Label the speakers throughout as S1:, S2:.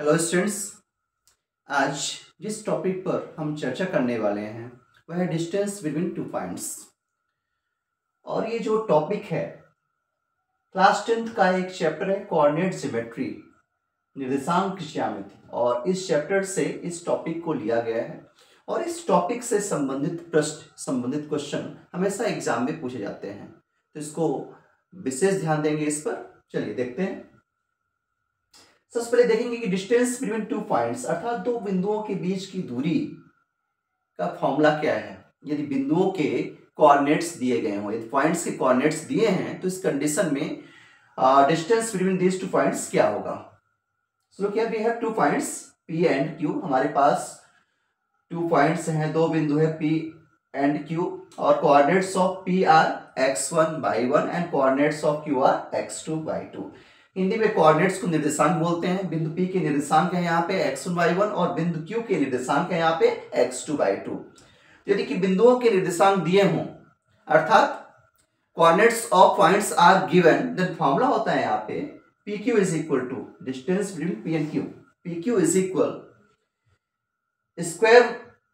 S1: Hello students. आज जिस topic पर हम चर्चा करने वाले हैं वह है डिस्टेंस बिटवीन टू पॉइंट्स। और ये जो टॉपिक है क्लास 10th का एक चैप्टर है कोऑर्डिनेट ज्योमेट्री, निर्देशांक ज्यामिति। और इस चैप्टर से इस टॉपिक को लिया गया है और इस टॉपिक से संबंधित प्रश्न, संबंधित क्वेश्चन हमेशा एग्जाम में पूछे जाते हैं, तो इसको विशेष ध्यान देंगे इस पर। चलिए देखते हैं। सबसे पहले देखेंगे कि डिस्टेंस बिटवीन टू पॉइंट्स अर्थात दो बिंदुओं के बीच की दूरी का फॉर्मूला क्या है। यदि बिंदुओं के कोऑर्डिनेट्स दिए गए हों, यदि पॉइंट्स के कोऑर्डिनेट्स दिए हैं, तो इस कंडीशन में distance between these two points क्या होगा। सो क्या we have two points P and Q। हमारे पास 2 पॉइंट्स हैं, दो बिंदु है P एंड Q, और coordinates of P are x1 y1 and coordinates of Q are x2 y2। Hindi में कोऑर्डिनेट्स को निर्देशांक बोलते हैं। बिंदु P के निर्देशांक है यहाँ पे x1 y1 और बिंदु Q के निर्देशांक है यहाँ पे x2 y2। यदि कि बिंदुओं के निर्देशांक दिए हों अर्थात coordinates of points are given, then formula होता है यहाँ पे PQ is equal to distance between P and Q। PQ is equal square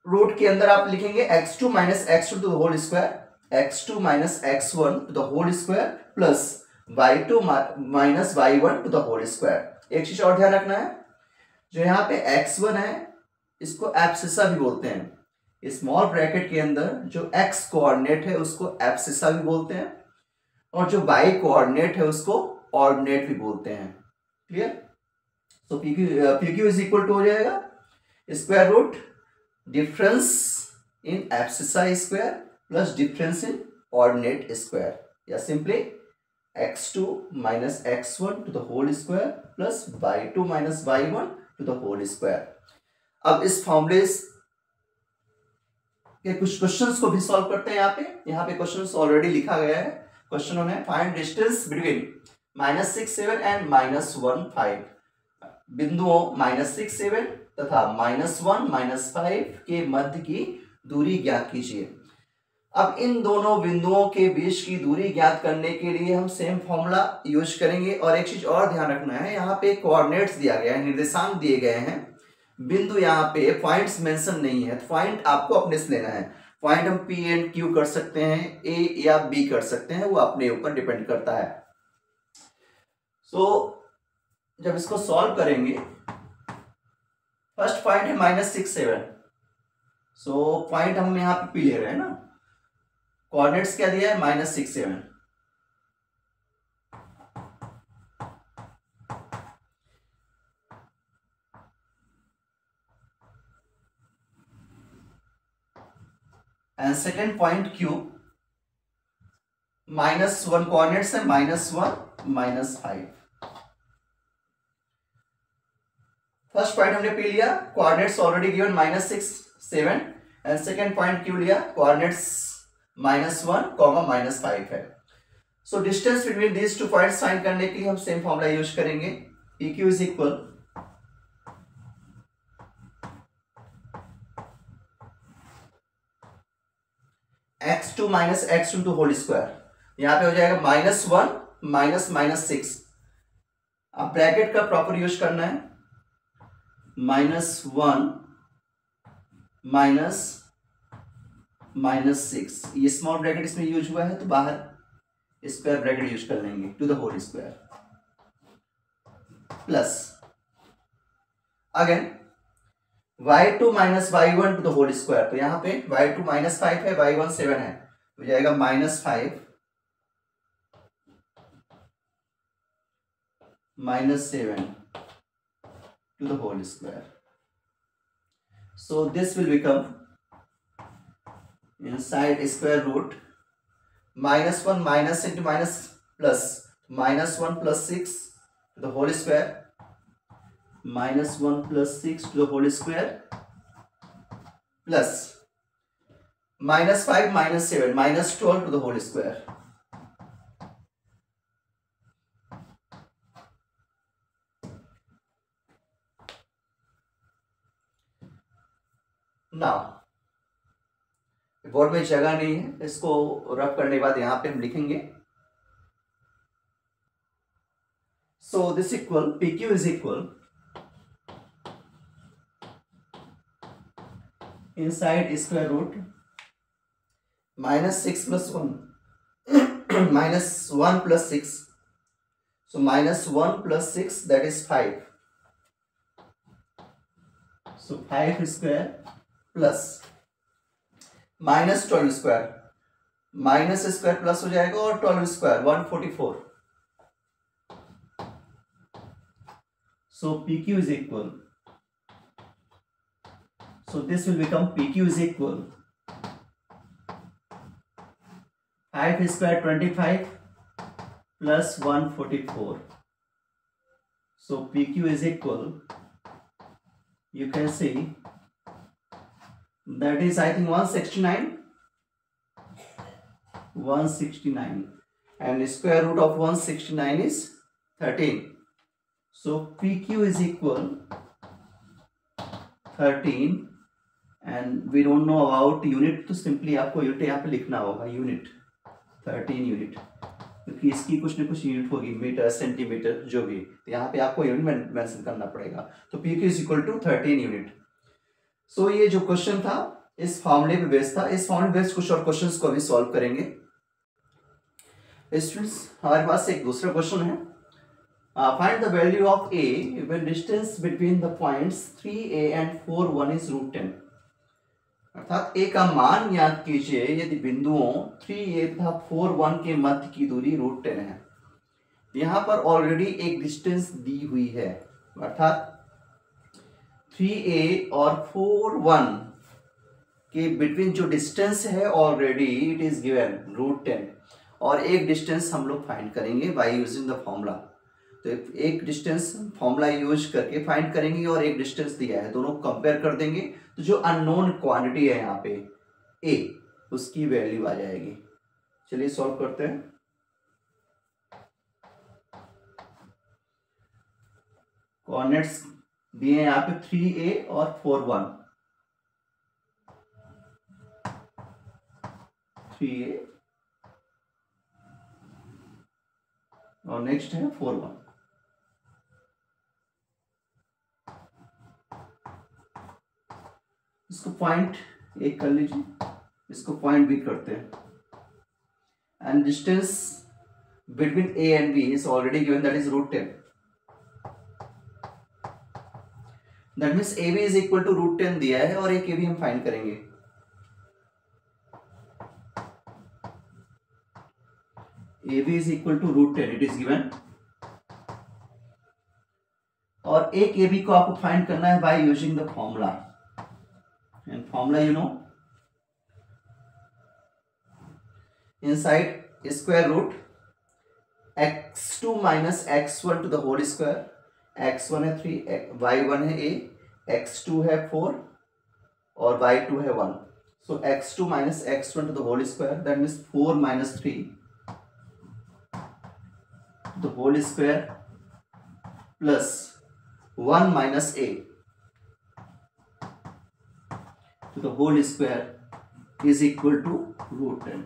S1: root के अंदर आप लिखेंगे x2 minus x2 to the whole square, x2 minus x1 to the whole square plus y2 minus y1 to the whole square. एक चीज और ध्यान रखना है, जो यहाँ पे x1 है इसको एब्सिसा भी बोलते हैं। स्मॉल ब्रैकेट के अंदर जो x कोऑर्डिनेट है उसको एब्सिसा भी बोलते हैं, और जो y कोऑर्डिनेट है उसको ऑर्डिनेट भी बोलते हैं। क्लियर। तो PQ इज इक्वल टू हो जाएगा square root difference in abscissa square plus difference in ordinate square, या simply x2 minus x1 to the whole square plus y2 minus y1 to the whole square। अब इस फॉर्मूले के कुछ questions को भी सॉल्व करते हैं। यहाँ पे क्वेश्चंस ऑलरेडी लिखा गया है। क्वेश्चन है फाइंड डिस्टेंस बिटवीन -6 7 एंड -1 5। बिंदुओं -6 7 तथा -1 -5 के मध्य की दूरी ज्ञात कीजिए। अब इन दोनों बिंदुओं के बीच की दूरी ज्ञात करने के लिए हम सेम फॉर्मूला यूज करेंगे। और एक चीज और ध्यान रखना है, यहाँ पे कोऑर्डिनेट्स दिया गया है, निर्देशांक दिए गए हैं, बिंदु यहाँ पे पॉइंट्स मेंशन नहीं है, तो पॉइंट आपको अपने से लेना है। पॉइंट हम P एंड Q कर सकते हैं, A या B कर सकते हैं, वो अपने ऊपर डिपेंड करता है। सो जब इसको सॉल्व करेंगे, फर्स्ट पॉइंट है -6 7। सो पॉइंट हम यहाँ पे P ले रहे हैं ना, कोऑर्डिनेट्स क्या दिया है -6 7। And second point Q -1, coordinates है -1 -5। फर्स्ट पॉइंट हमने P लिया, coordinates already given -6 7, and second point Q लिया, कोऑर्डिनेट्स -1, -5 है। So distance between these two points find करने के लिए हम सेम फॉर्मूला यूज करेंगे। PQ is equal x2 minus x2 to whole square. यहां पे हो जाएगा -1 -6। अब ब्रैकेट का प्रॉपर यूज करना है, -1 -6। ये स्मॉल ब्रैकेट इसमें यूज हुआ है, तो बाहर स्क्वायर ब्रैकेट यूज कर लेंगे to the whole square plus again y2 minus y1 to the whole square. तो यहां पे y2 -5 है, y1 7 है, हो जाएगा -5 -7 to the whole square. So this will become inside square root -1 minus into minus plus -1 plus 6 to the whole square, -1 plus 6 to the whole square plus -5 -7 -12 to the whole square। Now board में जगह नहीं है, इसको rough करने के बाद यहां पे हम लिखेंगे। So this equal PQ is equal inside square root minus 6 plus 1 minus 1 plus 6, so minus 1 plus 6, that is 5. So 5 square plus minus 12 square, minus square plus हो जाएगा और 12 square 144. So PQ is equal. So this will become PQ is equal 5 square 25 plus 144. So PQ is equal, you can see that is I think 169 and square root of 169 is 13. So PQ is equal 13 and we don't know about unit, तो simply आपको unit यहाँ पे लिखना होगा, unit 13 unit, क्योंकि इसकी कुछ न कुछ यूनिट होगी, मीटर सेंटीमीटर जो भी, तो यहाँ पे आपको यूनिट मेंशन करना पड़ेगा. तो PQ is equal to 13 unit. So ये जो क्वेश्चन था इस फॉर्मूले पे बेस्ड था. इस फॉर्मूले बेस्ड कुछ और क्वेश्चंस को अभी सॉल्व करेंगे. स्टूडेंट्स हमारे पास एक दूसरा क्वेश्चन है. Find the value of a when distance between the points 3a and 4 1 is √10. अर्थात a का मान ज्ञात कीजिए यदि बिंदुओं 3a तथा 4 1 के मध्य की दूरी √10 है. यहाँ पर ऑलरेडी एक डिस्टेंस दी हुई है, अर्थात 3a और 4 1 के बिटवीन जो डिस्टेंस है ऑलरेडी इट इज गिवन √10, और एक डिस्टेंस हम लोग फाइंड करेंगे बाय यूजिंग द फॉर्मूला. तो एक डिस्टेंस फॉर्मूला यूज करके फाइंड करेंगे और एक डिस्टेंस दिया है, दोनों कंपेयर कर देंगे. तो जो अननोन क्वांटिटी है यहाँ पे a, उसकी वैल्यू आ जाएगी. चलिए सॉल्व करते हैं. कोऑर्डिनेट्स दिए हैं यहाँ पे 3a और 4 1. 3a और नेक्स्ट है 4 1. इसको पॉइंट एक कर लीजिए, इसको पॉइंट बी करते हैं. And distance between a and b is already given, that is √10. That means AB is equal to √10 दिया है और एक AB हम फाइंड करेंगे. AB is equal to √10, it is given. और एक AB को आपको फाइंड करना है by using the formula. And formula you know, inside square root x2 minus x1 to the whole square. x1 है 3, y1 है a, x2 है 4 और y2 है 1. So x2 minus x1 to the whole square, that means 4 minus 3 to the whole square plus 1 minus a to the whole square is equal to √10.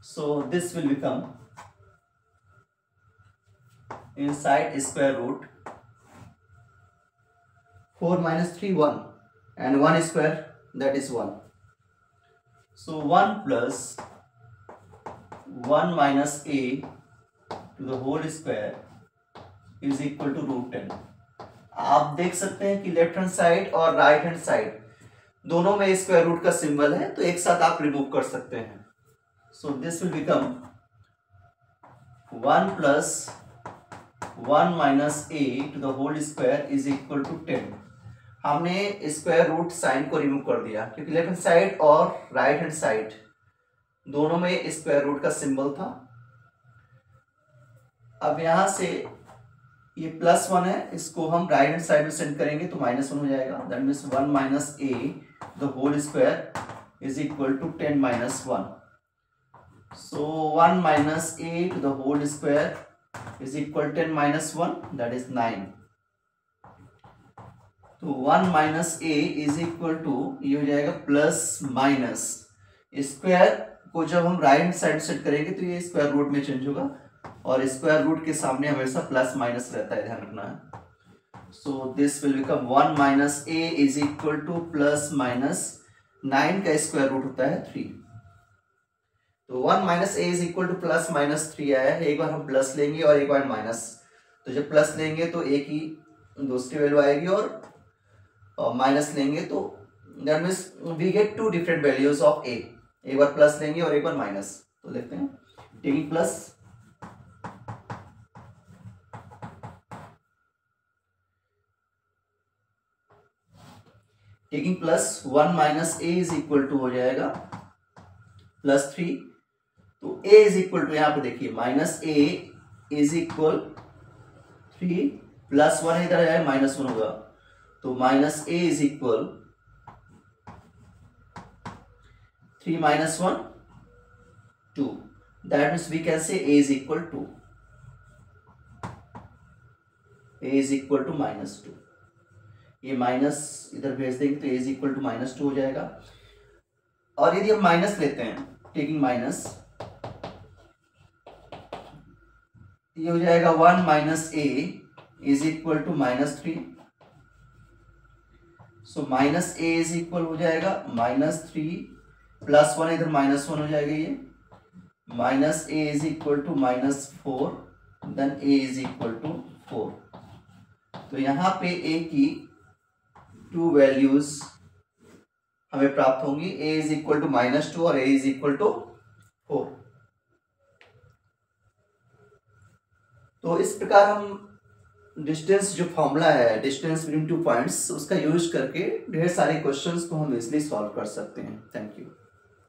S1: So this will become inside square root 4 minus 3 1 and 1 square, that is 1. So 1 plus 1 minus a to the whole square is equal to √10. आप देख सकते हैं कि left hand side और right hand side दोनों में square root का symbol है, तो एक साथ आप रिमूव कर सकते हैं. So this will become 1 plus 1 minus a to the whole square is equal to 10. हमने स्क्वायर रूट साइन को रिमूव कर दिया क्योंकि लेफ्ट हैंड साइड और राइट हैंड साइड दोनों में स्क्वायर रूट का सिंबल था. अब यहां से ये +1 है, इसको हम राइट हैंड साइड में सेंड करेंगे तो -1 हो जाएगा. That means 1 minus a the whole square is equal to 10 minus 1. So 1 minus a to the whole square is equal 10 minus 1, that is 9. तो 1 minus a is equal to ये हो जाएगा plus minus square को जब हम right hand side set करेंगे तो ये स्क्वायर रूट में चेंज होगा और स्क्वायर रूट के सामने हमेशा प्लस माइनस रहता है, ध्यान रखना है। सो this will become 1 minus A is equal two plus minus 9 का स्क्वायर रूट होता है 3। तो 1 minus A is equal two plus minus 3 आया है। एक बार हम प्लस लेंगे और एक बार माइनस, तो जब प्लस लेंगे तो ए की दूसरी वैल्यू आएगी और माइनस लेंगे तो that means we get two different values of a. एक बार प्लस लेंगे और एक बार माइनस, तो देखते हैं taking plus taking plus 1 minus A is equal to हो जाएगा प्लस 3। तो ए इज इक्वल टू यहां पे देखिए minus A is equal 3 plus 1 इधर है -1 होगा, तो minus A is equal 3 minus 1 2। that means we can say a is equal to -2। ये माइनस इधर भेज देंगे तो a is equal to -2 हो जाएगा। और यदि हम माइनस लेते हैं टेकिंग माइनस, ये हो जाएगा 1 minus A is equal to -3। So minus A is equal हो जाएगा -3 प्लस 1 इधर -1 हो जाएगा, ये minus A is equal to -4 then A is equal to 4। तो यहां पे ए की 2 वैल्यूज हमें प्राप्त होंगी, ए इज इक्वल टू -2 और ए इज इक्वल टू 4। तो इस प्रकार हम डिस्टेंस जो फॉर्मूला है डिस्टेंस बिटवीन 2 पॉइंट्स, उसका यूज करके ढेर सारे क्वेश्चंस को हम इजिली सॉल्व कर सकते हैं। Thank you.